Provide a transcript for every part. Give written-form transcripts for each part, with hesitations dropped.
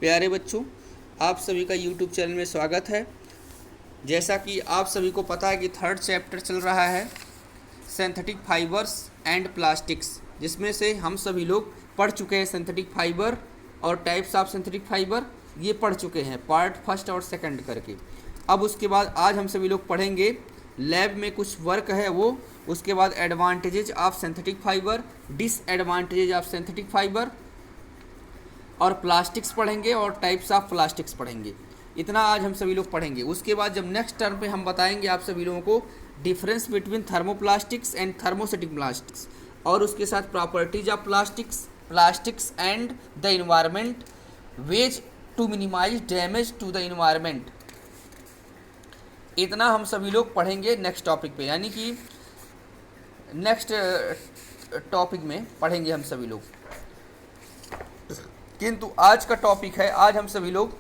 प्यारे बच्चों, आप सभी का YouTube चैनल में स्वागत है। जैसा कि आप सभी को पता है कि थर्ड चैप्टर चल रहा है सिंथेटिक फाइबर्स एंड प्लास्टिक्स, जिसमें से हम सभी लोग पढ़ चुके हैं सिंथेटिक फाइबर और टाइप्स ऑफ सिंथेटिक फाइबर, ये पढ़ चुके हैं पार्ट फर्स्ट और सेकंड करके। अब उसके बाद आज हम सभी लोग पढ़ेंगे, लैब में कुछ वर्क है वो, उसके बाद advantages of synthetic fibre, disadvantages of synthetic fibre और प्लास्टिक्स पढ़ेंगे और टाइप्स ऑफ प्लास्टिक्स पढ़ेंगे। इतना आज हम सभी लोग पढ़ेंगे। उसके बाद जब नेक्स्ट टर्म पे हम बताएंगे आप सभी लोगों को difference between thermoplastics and thermosetting plastics, और उसके साथ properties of plastics and the environment, ways to minimise damage to the environment. इतना हम सभी लोग पढ़ेंगे नेक्स्ट टॉपिक पे, यानी कि नेक्स्ट टॉपिक में पढ़ेंगे हम सभी लोग। किंतु आज का टॉपिक है, आज हम सभी लोग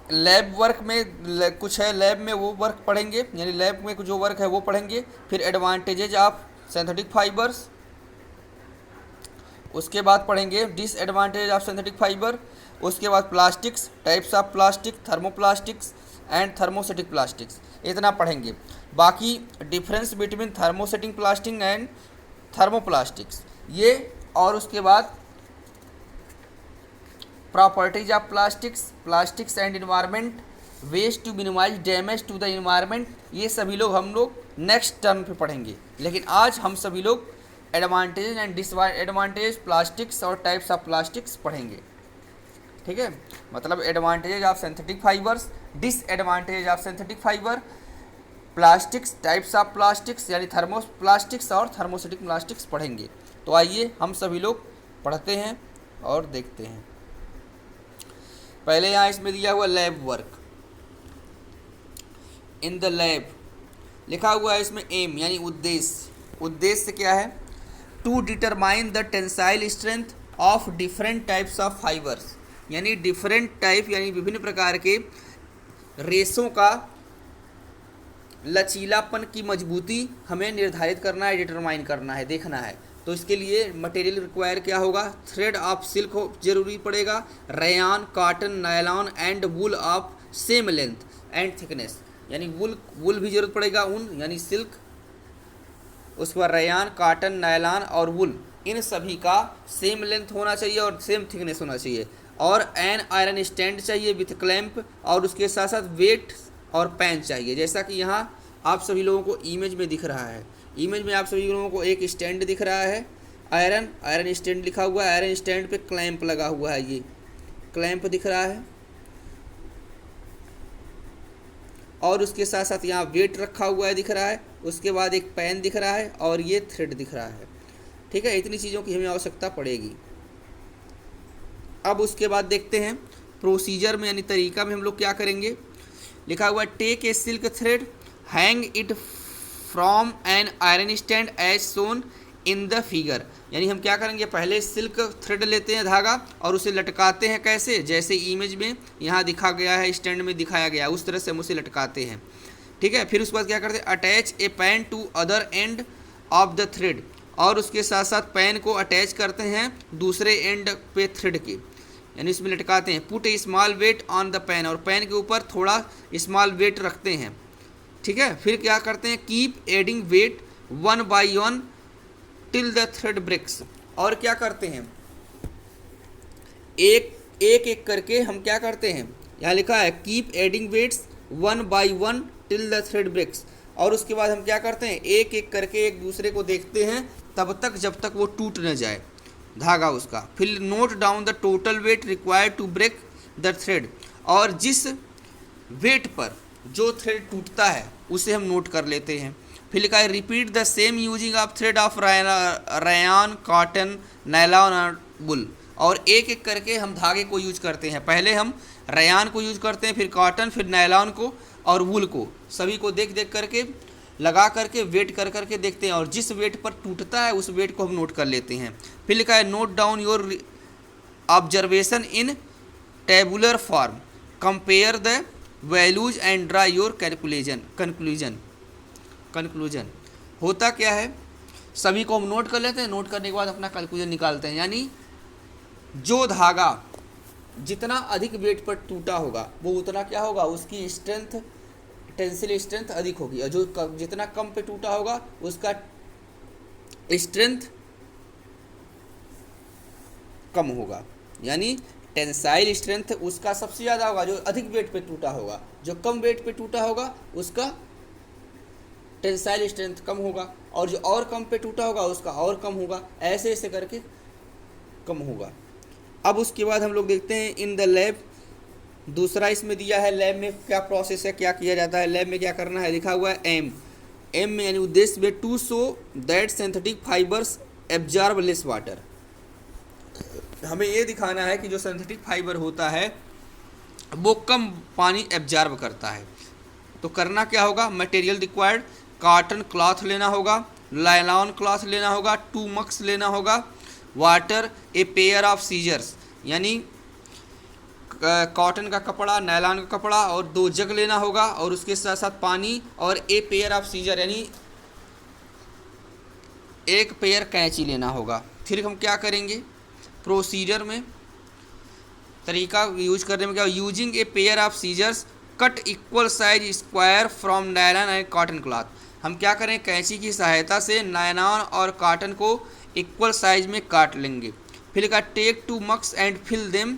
लैब वर्क में कुछ है, लैब में वो वर्क पढ़ेंगे, यानी लैब में जो वर्क है वो पढ़ेंगे। फिर एडवांटेजेज ऑफ सिंथेटिक फाइबर्स, उसके बाद पढ़ेंगे डिसएडवांटेज ऑफ सिंथेटिक फाइबर, उसके बाद plastics, types of plastic, thermoplastics and thermosetting plastics, इतना पढ़ेंगे। बाकी difference between thermosetting plastic and thermoplastics ये, और उसके बाद properties of plastics and environment, ways to minimise damage to the environment, ये सभी लोग हम लोग नेक्स्ट टर्म पे पढ़ेंगे। लेकिन आज हम सभी लोग एडवांटेज एंड डिसएडवांटेज प्लास्टिक्स और टाइप्स ऑफ प्लास्टिक्स पढ़ेंगे। ठीक है, मतलब advantage of synthetic fibres, disadvantage of synthetic fibre, plastics, types of plastics यानी थर्मोप्लास्टिक्स और थर्मोसेटिक प्लास्टिक्स पढ़ेंगे। तो आइए हम सभी लोग पढ़ते हैं और देखते हैं। पहले यहाँ इसमें दिया हुआ lab work, in the lab लिखा हुआ है इसमें एम यानी उद्देश्य क्या है, to determine the tensile strength of different types of fibres, यानी डिफरेंट टाइप यानी विभिन्न प्रकार के रेशों का लचीलापन की मजबूती हमें निर्धारित करना है, डिटरमाइन करना है, देखना है। तो इसके लिए मटेरियल रिक्वायर क्या होगा, थ्रेड ऑफ सिल्क जरूरी पड़ेगा, rayon, cotton, nylon and wool of same length and thickness, यानी वुल भी जरूरत पड़ेगा, ऊन यानी सिल्क, उसके बाद रेयान, कॉटन, नायलॉन और वुल, इन सभी का सेम लेंथ होना चाहिए और सेम थिकनेस होना चाहिए, और एन आयरन स्टैंड चाहिए विथ क्लैंप, और उसके साथ साथ वेट और पैन चाहिए। जैसा कि यहाँ आप सभी लोगों को इमेज में दिख रहा है, इमेज में आप सभी लोगों को एक स्टैंड दिख रहा है, आयरन स्टैंड लिखा हुआ है, आयरन स्टैंड पे क्लैंप लगा हुआ है, ये क्लैंप दिख रहा है, और उसके साथ साथ यहाँ वेट रखा हुआ है दिख रहा है, उसके बाद एक पैन दिख रहा है और ये थ्रेड दिख रहा है। ठीक है, इतनी चीज़ों की हमें आवश्यकता पड़ेगी। अब उसके बाद देखते हैं प्रोसीजर में यानी तरीका में हम लोग क्या करेंगे। लिखा हुआ take a silk thread, hang it from an iron stand as shown in the figure, यानी हम क्या करेंगे, पहले सिल्क थ्रेड लेते हैं धागा और उसे लटकाते हैं, कैसे, जैसे इमेज में यहाँ दिखा गया है, स्टैंड में दिखाया गया, उस तरह से हम उसे लटकाते हैं। ठीक है, फिर उसके बाद क्या करते हैं, attach a pan to other end of the thread, और उसके साथ साथ पैन को अटैच करते हैं दूसरे एंड पे थ्रेड के, यानी इसमें लटकाते हैं। Put a small weight on the pan, और पैन के ऊपर थोड़ा स्मॉल वेट रखते हैं। ठीक है, फिर क्या करते हैं, keep adding weight one by one till the thread breaks, और क्या करते हैं, एक करके हम क्या करते हैं, यहाँ लिखा है keep adding weights one by one till the thread breaks, और उसके बाद हम क्या करते हैं, एक करके एक दूसरे को देखते हैं तब तक जब तक वो टूट न जाए धागा उसका। फिर note down the total weight required to break the thread, और जिस वेट पर जो थ्रेड टूटता है उसे हम नोट कर लेते हैं। फिर लिखा है repeat the same using of thread of rayon, cotton, nylon और वुल, और एक करके हम धागे को यूज करते हैं। पहले हम रेयान को यूज करते हैं, फिर कॉटन, फिर नायलॉन को और वुल को, सभी को देख करके लगा करके वेट करके देखते हैं, और जिस वेट पर टूटता है उस वेट को हम नोट कर लेते हैं। फिर लिखा है note down your observation in tabular form, compare the values and draw your conclusion. होता क्या है, सभी को हम नोट कर लेते हैं, नोट करने के बाद अपना कंक्लूजन निकालते हैं, यानी जो धागा जितना अधिक वेट पर टूटा होगा वो उतना क्या होगा, उसकी स्ट्रेंथ, टेंसिल स्ट्रेंथ अधिक होगी, और जो जितना कम पे टूटा होगा उसका स्ट्रेंथ कम होगा। यानी टेंसाइल स्ट्रेंथ उसका सबसे ज़्यादा होगा जो अधिक वेट पे टूटा होगा, जो कम वेट पे टूटा होगा उसका टेंसाइल स्ट्रेंथ कम होगा, और जो और कम पे टूटा होगा उसका और कम होगा, ऐसे ऐसे करके कम होगा। अब उसके बाद हम लोग देखते हैं इन द लैब, दूसरा इसमें दिया है लैब में क्या प्रोसेस है, क्या किया जाता है। लैब में क्या करना है, लिखा हुआ है एम में यानी उद्देश्य में to show that synthetic fibres absorb less water. हमें ये दिखाना है कि जो सिंथेटिक फाइबर होता है वो कम पानी एब्जॉर्ब करता है। तो करना क्या होगा, मटेरियल रिक्वायर्ड, कॉटन क्लॉथ लेना होगा, लाइलॉन क्लॉथ लेना होगा, 2 मग्स लेना होगा, water, a pair of scissors यानी कॉटन का कपड़ा, नायलॉन का कपड़ा और 2 जग लेना होगा, और उसके साथ साथ पानी, और ए पेयर ऑफ सीजर यानी 1 पेयर कैंची लेना होगा। फिर हम क्या करेंगे, प्रोसीजर में तरीका यूज करने में क्या, using a pair of scissors cut equal size square from nylon and cotton cloth. हम क्या करें, कैंची की सहायता से नायलॉन और कॉटन को इक्वल साइज में काट लेंगे। फिर का take 2 mugs and fill them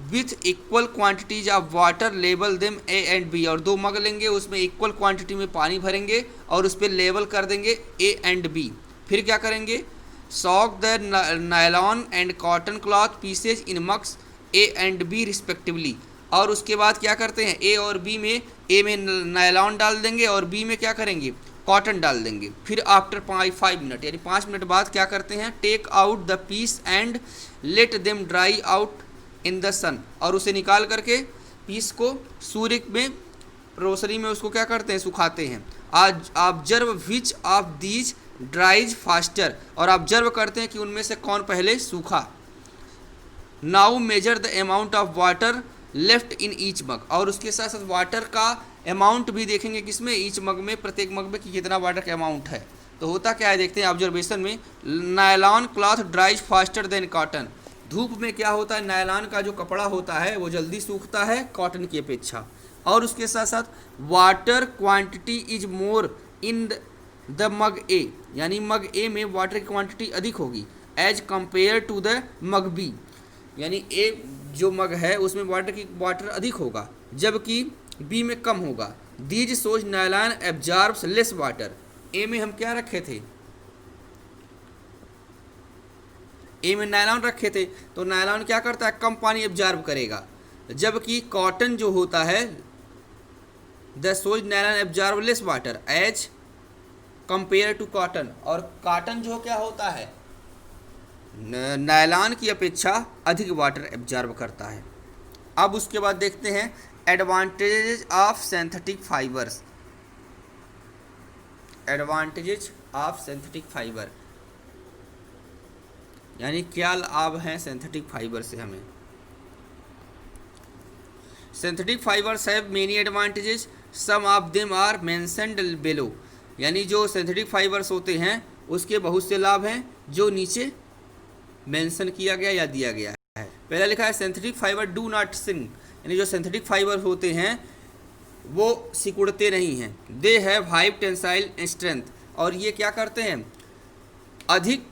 with equal quantities of water, label them A and B, और 2 मग लेंगे उसमें इक्वल क्वांटिटी में पानी भरेंगे और उस पर लेबल कर देंगे ए एंड बी। फिर क्या करेंगे, soak the nylon and cotton cloth pieces in mugs A and B respectively, और उसके बाद क्या करते हैं, ए और बी में, ए में नायलॉन डाल देंगे और बी में क्या करेंगे, कॉटन डाल देंगे। फिर आफ्टर 5 मिनट यानी 5 मिनट बाद क्या करते हैं, take out the piece and let them dry out in the sun, और उसे निकाल करके पीस को सूर्य में, रोशनी में उसको क्या करते हैं, सुखाते हैं। आज observe which of these dries faster, और ऑब्जर्व करते हैं कि उनमें से कौन पहले सूखा। Now measure the amount of water left in each mug, और उसके साथ साथ वाटर का अमाउंट भी देखेंगे किसमें, ईच मग में, प्रत्येक मग में कि कितना वाटर का अमाउंट है। तो होता क्या है देखते हैं ऑब्जर्वेशन में, nylon cloth ड्राइज faster than cotton. धूप में क्या होता है, नायलॉन का जो कपड़ा होता है वो जल्दी सूखता है कॉटन की अपेक्षा, और उसके साथ साथ water quantity is more in the mug A, यानी मग ए में वाटर की क्वांटिटी अधिक होगी as compare to the mug B, यानी ए जो मग है उसमें वाटर अधिक होगा जबकि बी में कम होगा। These shows nylon absorbs less water. A में हम क्या रखे थे, ए में नायलॉन रखे थे, तो नायलॉन क्या करता है, कम पानी एब्जॉर्ब करेगा, जबकि कॉटन जो होता है the shows nylon absorb less water as compare to cotton, और कॉटन जो क्या होता है नायलॉन की अपेक्षा अधिक वाटर एब्जॉर्ब करता है। अब उसके बाद देखते हैं advantages of synthetic fibres. Advantages of synthetic fibre यानी क्या लाभ हैं सिंथेटिक फाइबर से हमें। Synthetic fibres have many advantages, some of them are mentioned below, यानी जो सिंथेटिक फाइबर्स होते हैं उसके बहुत से लाभ हैं जो नीचे मेंशन किया गया या दिया गया है। पहला लिखा है synthetic fibre do not sink, यानी जो सिंथेटिक फाइबर होते हैं वो सिकुड़ते नहीं हैं। They have high tensile strength, और ये क्या करते हैं, अधिक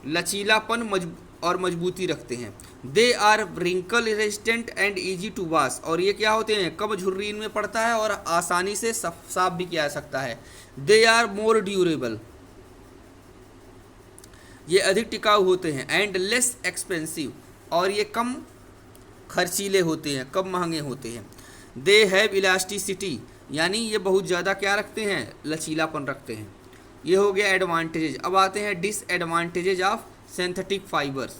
लचीलापन और मजबूती रखते हैं। They are wrinkle resistant and easy to wash, और ये क्या होते हैं, कब झुर्री इनमें पड़ता है और आसानी से साफ भी किया जा सकता है। दे आर मोर ड्यूरेबल, ये अधिक टिकाऊ होते हैं। एंड लेस एक्सपेंसिव, और ये कम खर्चीले होते हैं, कम महंगे होते हैं। दे हैव इलास्टिसिटी, यानी ये बहुत ज़्यादा क्या रखते हैं, लचीलापन रखते हैं। ये हो गया एडवांटेजेज। अब आते हैं disadvantages of synthetic fibres.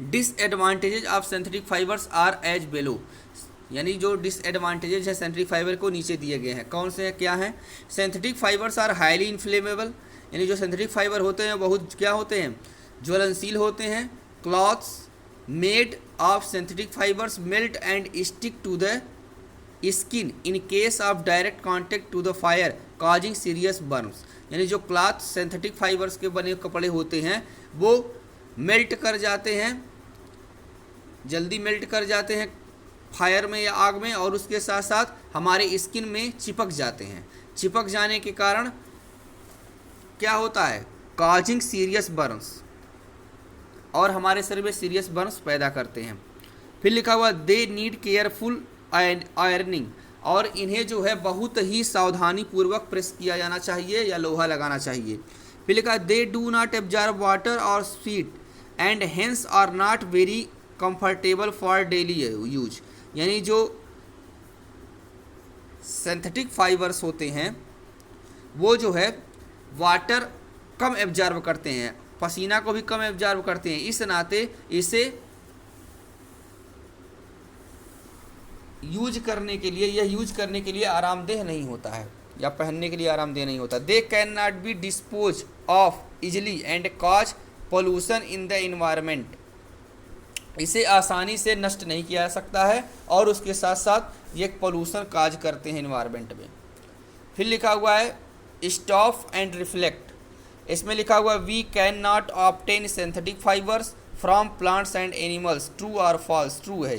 Disadvantages of synthetic fibres are as below, यानी जो डिसएडवांटेजेज है सिंथेटिक फाइबर को नीचे दिए गए हैं। कौन से हैं, क्या हैं, synthetic fibres are highly inflammable, यानी जो सिंथेटिक फाइबर होते हैं बहुत क्या होते हैं, ज्वलनशील होते हैं। Clothes made of synthetic fibres melt and stick to the skin in case of direct contact to the fire causing serious burns, यानी जो क्लॉथ सिंथेटिक फाइबर्स के बने कपड़े होते हैं वो मेल्ट कर जाते हैं जल्दी मेल्ट कर जाते हैं फायर में या आग में, और उसके साथ साथ हमारे स्किन में चिपक जाते हैं। चिपक जाने के कारण क्या होता है, काजिंग सीरियस बर्न्स, और हमारे शरीर में सीरियस बर्न्स पैदा करते हैं। फिर लिखा हुआ दे नीड केयरफुल आयरनिंग, और इन्हें जो है बहुत ही सावधानी पूर्वक प्रेस किया जाना चाहिए या लोहा लगाना चाहिए। फिर लिखा they do not absorb water और sweat and hence are not very comfortable for daily use, यानी जो सिंथेटिक फाइबर्स होते हैं वो जो है वाटर कम एब्जॉर्ब करते हैं, पसीना को भी कम एब्जॉर्ब करते हैं, इस नाते इसे यूज करने के लिए आरामदेह नहीं होता है या पहनने के लिए आरामदेह नहीं होता। They can not be dispose of easily and cause pollution in the environment, इसे आसानी से नष्ट नहीं किया जा सकता है और उसके साथ साथ ये पोल्यूशन काज करते हैं इन्वायरमेंट में। फिर लिखा हुआ है स्टॉप एंड रिफ्लेक्ट, इसमें लिखा हुआ we can not obtain synthetic fibres from plants and animals, true और फॉल्स। ट्रू है।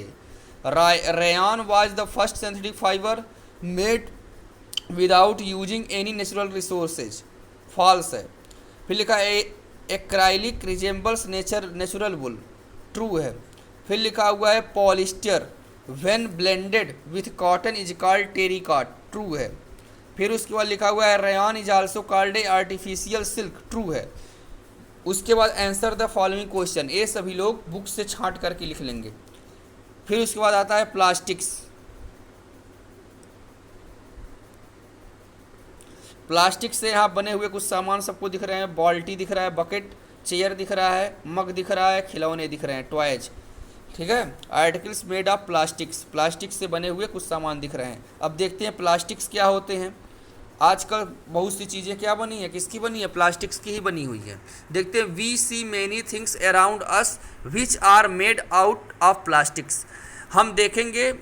Rayon was the first synthetic fibre made without using any natural resources, false है। फिर लिखा है acrylic resembles natural wool, true है। फिर लिखा हुआ है polyester when blended with cotton is called terrycot, true है। फिर उसके बाद लिखा हुआ है rayon is also called a artificial silk, true है। उसके बाद आंसर द फॉलोइंग क्वेश्चन, ये सभी लोग बुक से छांट करके लिख लेंगे। फिर उसके बाद आता है प्लास्टिक्स। प्लास्टिक से यहाँ बने हुए कुछ सामान सबको दिख रहे हैं, बाल्टी दिख रहा है, बकेट, चेयर दिख रहा है, मग दिख रहा है, खिलौने दिख रहे हैं, टॉयज, ठीक है। Articles made of plastics, plastic से बने हुए कुछ सामान दिख रहे हैं। अब देखते हैं प्लास्टिक्स क्या होते हैं। आजकल बहुत सी चीज़ें क्या बनी है, किसकी बनी है, प्लास्टिक्स की ही बनी हुई है। देखते हैं we see many things around us which are made out of plastics, हम देखेंगे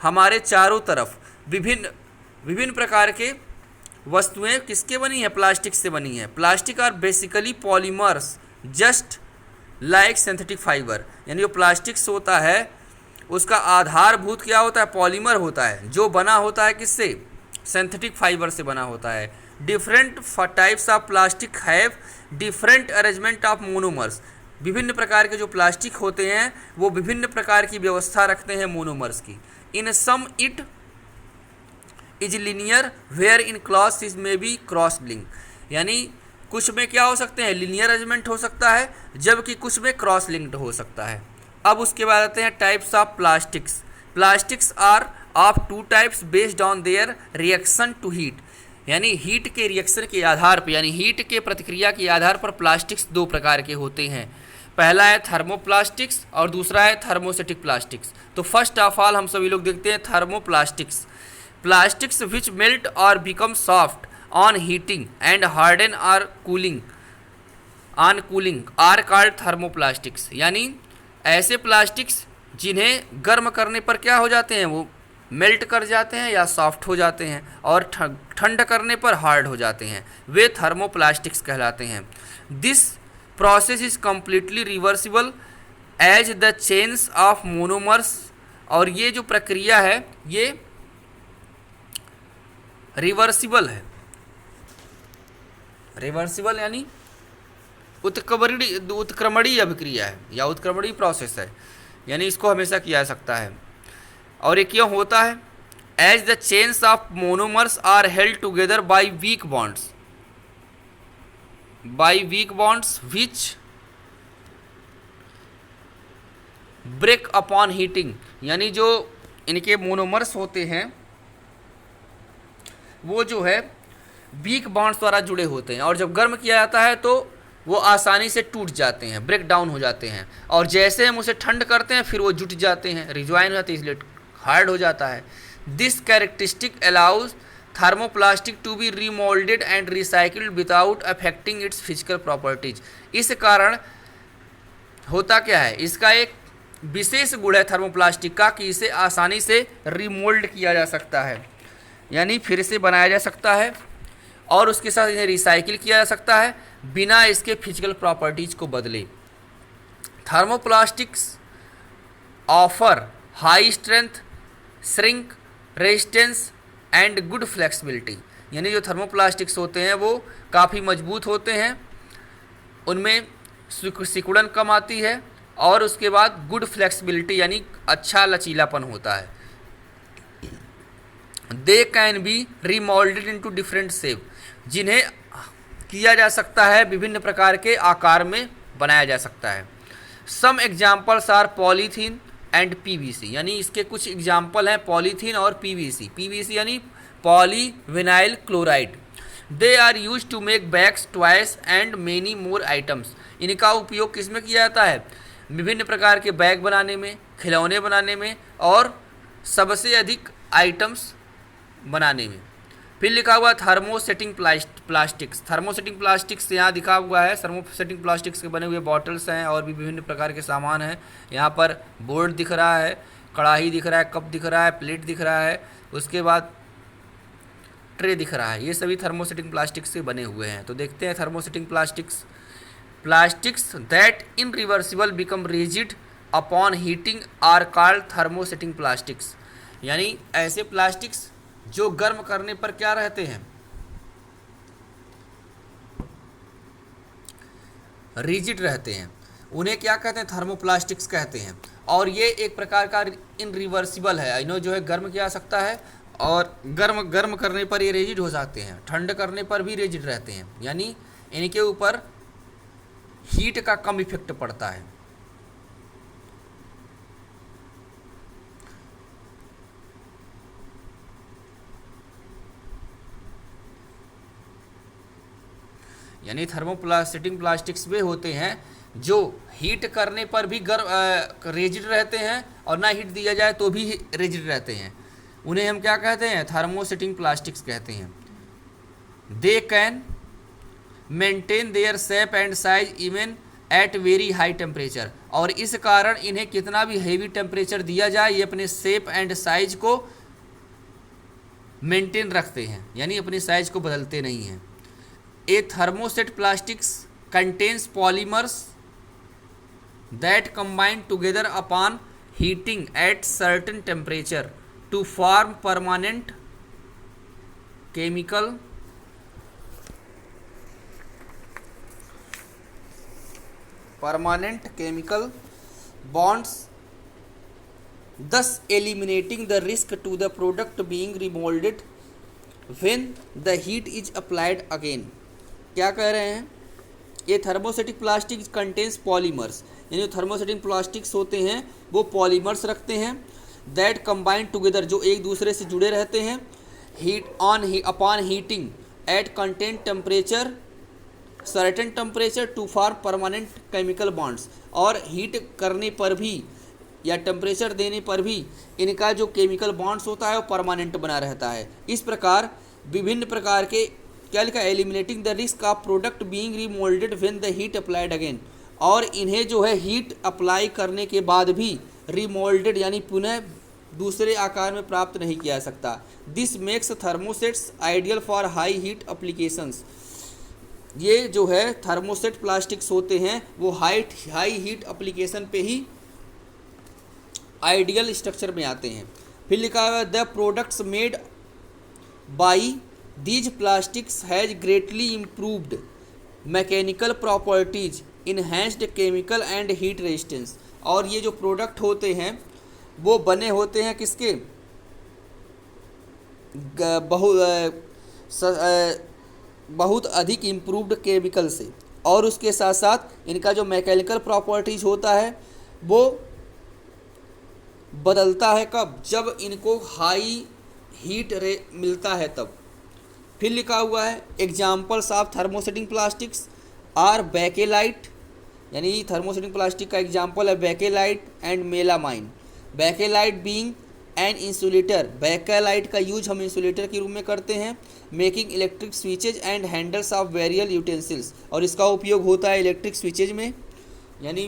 हमारे चारों तरफ विभिन्न प्रकार के वस्तुएं किसके बनी है, प्लास्टिक से बनी है। Plastics are basically polymers just like synthetic fibre, यानी जो प्लास्टिक्स होता है उसका आधारभूत क्या होता है, पॉलीमर होता है, जो बना होता है किससे, सिंथेटिक फाइबर से बना होता है। Different types of plastic have different arrangement of monomers, विभिन्न प्रकार के जो प्लास्टिक होते हैं वो विभिन्न प्रकार की व्यवस्था रखते हैं मोनोमर्स की। In some it is linear where in close is may be cross link, यानी कुछ में क्या हो सकते हैं, लिनियर अरेंजमेंट हो सकता है, जबकि कुछ में क्रॉस लिंक्ड हो सकता है। अब उसके बाद आते हैं types of plastics. Plastics are of two types based on their reaction to heat, यानी हीट के रिएक्शन के आधार पर, यानी हीट के प्रतिक्रिया के आधार पर प्लास्टिक्स दो प्रकार के होते हैं। पहला है थर्मोप्लास्टिक्स और दूसरा है थर्मोस्टेटिक प्लास्टिक्स। तो फर्स्ट ऑफ ऑल हम सभी लोग देखते हैं थर्मोप्लास्टिक्स। प्लास्टिक्स विच मेल्ट और become soft on heating and harden और कूलिंग आर कॉल्ड थर्मोप्लास्टिक्स, यानी ऐसे प्लास्टिक्स जिन्हें गर्म करने पर क्या हो जाते हैं, वो मेल्ट कर जाते हैं या सॉफ्ट हो जाते हैं, और ठंड करने पर हार्ड हो जाते हैं, वे थर्मोप्लास्टिक्स कहलाते हैं। This process is completely reversible as the chains of monomers, और ये जो प्रक्रिया है ये रिवर्सिबल है। रिवर्सिबल यानी उत्क्रमणीय अभिक्रिया है या उत्क्रमणीय प्रोसेस है, यानी इसको हमेशा किया जा सकता है। और ये क्यों होता है, as the chains of monomers are held together by weak bonds which break upon heating, यानी जो इनके मोनोमर्स होते हैं वो जो है वीक बॉन्ड्स द्वारा जुड़े होते हैं, और जब गर्म किया जाता है तो वो आसानी से टूट जाते हैं, ब्रेक डाउन हो जाते हैं, और जैसे हम उसे ठंड करते हैं फिर वो जुट जाते हैं, रिज्वाइन हो जाते हैं, इसलिए हार्ड हो जाता है। This characteristic allows thermoplastic to be remoulded and recycled without affecting its physical properties. इस कारण होता क्या है, इसका एक विशेष गुण है थर्मोप्लास्टिक का कि इसे आसानी से रिमोल्ड किया जा सकता है, यानी फिर से बनाया जा सकता है, और उसके साथ इन्हें रिसाइकिल किया जा सकता है बिना इसके फिजिकल प्रॉपर्टीज़ को बदले। Thermoplastics offer high strength, shrink resistance and good flexibility. यानी जो थर्मोप्लास्टिक्स होते हैं वो काफ़ी मजबूत होते हैं, उनमें सिकुड़न कम आती है और उसके बाद गुड फ्लेक्सिबिलिटी यानी अच्छा लचीलापन होता है। They can be remoulded into different shape, जिन्हें किया जा सकता है विभिन्न प्रकार के आकार में बनाया जा सकता है। Some examples are polythene and PVC, यानी इसके कुछ एग्जाम्पल हैं पॉलीथीन और पीवीसी। पीवीसी यानी poly vinyl chloride. They are use to make bags, toys and many more items. इनका उपयोग किस में किया जाता है? विभिन्न प्रकार के बैग बनाने में, खिलौने बनाने में और सबसे अधिक आइटम्स बनाने में। फिर लिखा हुआ थर्मोसेटिंग प्लास्टिक्स। थर्मोसेटिंग प्लास्टिक्स यहाँ दिखा हुआ है। थर्मोसेटिंग प्लास्टिक्स के बने हुए बॉटल्स हैं और भी विभिन्न प्रकार के सामान हैं। यहाँ पर बोर्ड दिख रहा है, कढ़ाई दिख रहा है, कप दिख रहा है, प्लेट दिख रहा है, उसके बाद ट्रे दिख रहा है। ये सभी थर्मोसेटिंग प्लास्टिक्स से बने हुए हैं। तो देखते हैं thermosetting plastics. Plastics that irreversible become rigid upon heating are called thermosetting plastics. यानी ऐसे प्लास्टिक्स जो गर्म करने पर क्या रहते हैं? रिजिड रहते हैं, उन्हें क्या कहते हैं? थर्मोप्लास्टिक्स कहते हैं। और ये एक प्रकार का इनरिवर्सिबल है, इन्हें जो है गर्म किया जा सकता है और गर्म करने पर ये रिजिड हो जाते हैं, ठंड करने पर भी रिजिड रहते हैं, यानी इनके ऊपर हीट का कम इफेक्ट पड़ता है। यानी थर्मोप्लास्टिक प्लास्टिक्स वे होते हैं जो हीट करने पर भी रिजिड रहते हैं और ना हीट दिया जाए तो भी रिजिड रहते हैं। उन्हें हम क्या कहते हैं? थर्मोसेटिंग प्लास्टिक्स कहते हैं। They can maintain their shape and size even at very high temperature. और इस कारण इन्हें कितना भी हेवी टेम्परेचर दिया जाए ये अपने शेप एंड साइज को मेंटेन रखते हैं, यानी अपनी साइज को बदलते नहीं हैं। A thermoset plastics contains polymers that combine together upon heating at certain temperature to form permanent chemical bonds, thus eliminating the risk to the product being remolded when the heat is applied again। क्या कह रहे हैं? ये thermosetting plastic contains polymers, यानी thermosetting plastics होते हैं वो polymers रखते हैं। दैट कंबाइन टुगेदर, जो एक दूसरे से जुड़े रहते हैं। Upon heating at content temperature certain temperature to form permanent chemical bonds. और हीट करने पर भी या टेम्परेचर देने पर भी इनका जो केमिकल बॉन्ड्स होता है वो परमानेंट बना रहता है। इस प्रकार विभिन्न प्रकार के क्या लिखा? Eliminating the risk of product being remoulded when the heat applied again. और इन्हें जो है हीट अप्लाई करने के बाद भी रीमोल्डेड यानी पुनः दूसरे आकार में प्राप्त नहीं किया जा सकता। This makes thermosets ideal for high heat applications. ये जो है थर्मोसेट प्लास्टिक्स होते हैं वो हाई हीट एप्लीकेशन पे ही आइडियल स्ट्रक्चर में आते हैं। फिर लिखा हुआ the products made by These plastics has greatly improved mechanical properties, enhanced chemical and heat resistance। और ये जो प्रोडक्ट होते हैं वो बने होते हैं किसके? बहुत अधिक इम्प्रूव्ड केमिकल से। और उसके साथ साथ इनका जो मैकेनिकल प्रॉपर्टीज होता है वो बदलता है कब? जब इनको हाई हीट मिलता है तब। फिर लिखा हुआ है examples of thermosetting plastics are Bakelite, यानी थर्मोसेटिंग प्लास्टिक का एग्जाम्पल है Bakelite and melamine. Bakelite being an insulator, बेकेलाइट का यूज हम इंसुलेटर के रूप में करते हैं। Making electric switches and handles of various utensils, और इसका उपयोग होता है इलेक्ट्रिक स्विचेज में यानी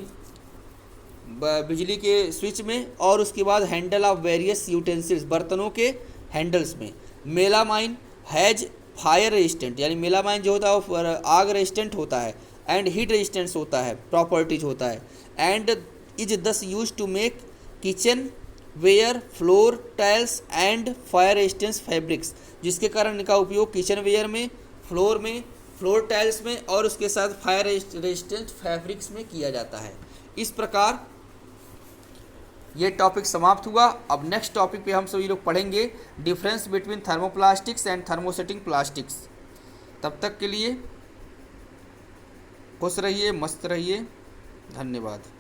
बिजली के स्विच में, और उसके बाद हैंडल ऑफ वेरियस यूटेंसिल्स बर्तनों के हैंडल्स में। मेलामाइन हैज फायर रेजिस्टेंट, यानी मेलामाइन जो होता है वो आग रेजिस्टेंट होता है एंड हीट रेजिस्टेंस होता है, प्रॉपर्टीज होता है। And is thus use to make kitchen ware, floor tiles and fire resistance fabrics, जिसके कारण इनका उपयोग किचन वेयर में, फ्लोर टाइल्स में और उसके साथ फायर रेजिस्टेंस फैब्रिक्स में किया जाता है। इस प्रकार ये टॉपिक समाप्त हुआ। अब नेक्स्ट टॉपिक पे हम सभी लोग पढ़ेंगे difference between thermoplastics and thermosetting plastics. तब तक के लिए खुश रहिए, मस्त रहिए, धन्यवाद।